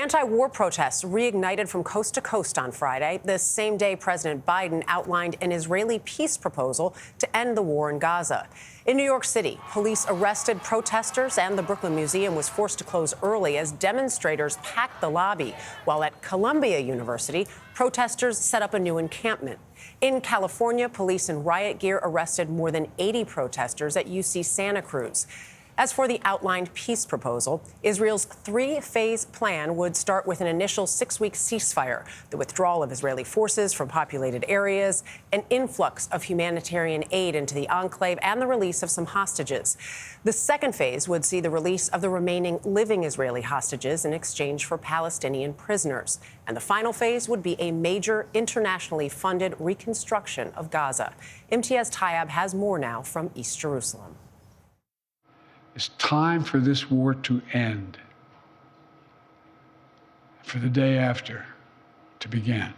Anti-war protests reignited from coast to coast on Friday. The same day, President Biden outlined an Israeli peace proposal to end the war in Gaza. In New York City, police arrested protesters and the Brooklyn Museum was forced to close early as demonstrators packed the lobby, while at Columbia University, protesters set up a new encampment. In California, police in riot gear arrested more than 80 protesters at UC Santa Cruz. As for the outlined peace proposal, Israel's three-phase plan would start with an initial 6-week ceasefire, the withdrawal of Israeli forces from populated areas, an influx of humanitarian aid into the enclave, and the release of some hostages. The second phase would see the release of the remaining living Israeli hostages in exchange for Palestinian prisoners. And the final phase would be a major internationally funded reconstruction of Gaza. MTS Tayab has more now from East Jerusalem. It's time for this war to end, for the day after to begin.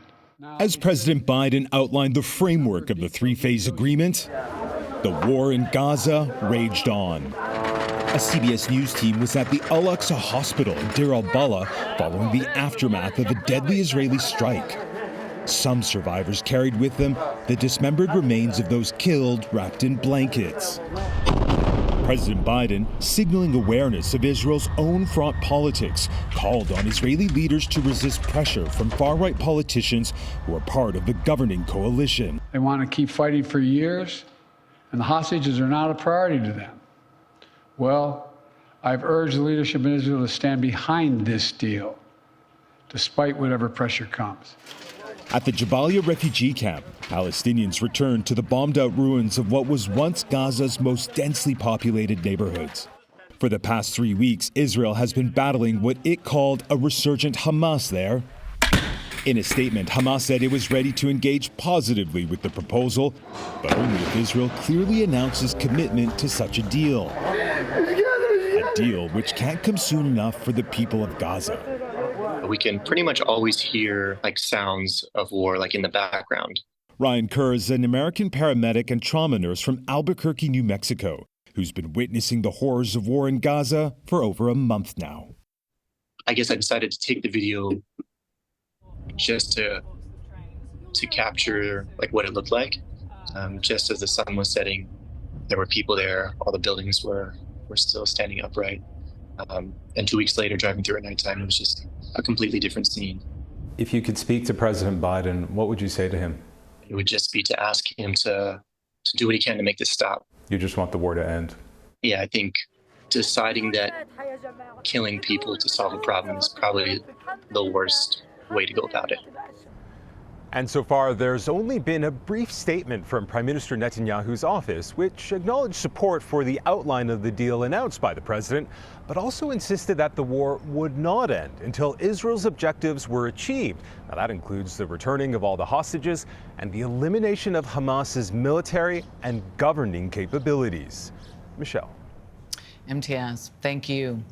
As President Biden outlined the framework of the three-phase agreement, the war in Gaza raged on. A CBS News team was at the Al-Aqsa Hospital in Deir al-Balah following the aftermath of a deadly Israeli strike. Some survivors carried with them the dismembered remains of those killed wrapped in blankets. President Biden, signaling awareness of Israel's own front politics, called on Israeli leaders to resist pressure from far-right politicians who are part of the governing coalition. They want to keep fighting for years, and the hostages are not a priority to them. Well, I've urged the leadership in Israel to stand behind this deal, despite whatever pressure comes. At the Jabalia refugee camp, Palestinians returned to the bombed-out ruins of what was once Gaza's most densely populated neighborhoods. For the past 3 weeks, Israel has been battling what it called a resurgent Hamas there. In a statement, Hamas said it was ready to engage positively with the proposal, but only if Israel clearly announces commitment to such a deal. A deal which can't come soon enough for the people of Gaza. We can pretty much always hear sounds of war in the background. Ryan Kerr is an American paramedic and trauma nurse from Albuquerque, New Mexico, who's been witnessing the horrors of war in Gaza for over a month now. I guess I decided to take the video just to capture what it looked like. Just as the sun was setting, there were people there. All the buildings were still standing upright. And 2 weeks later, driving through at nighttime, it was just a completely different scene. If you could speak to President Biden, what would you say to him? It would just be to ask him to do what he can to make this stop. You just want the war to end? Yeah, I think deciding that killing people to solve a problem is probably the worst way to go about it. And so far, there's only been a brief statement from Prime Minister Netanyahu's office, which acknowledged support for the outline of the deal announced by the president, but also insisted that the war would not end until Israel's objectives were achieved. Now, that includes the returning of all the hostages and the elimination of Hamas's military and governing capabilities. Michelle. MTS, thank you.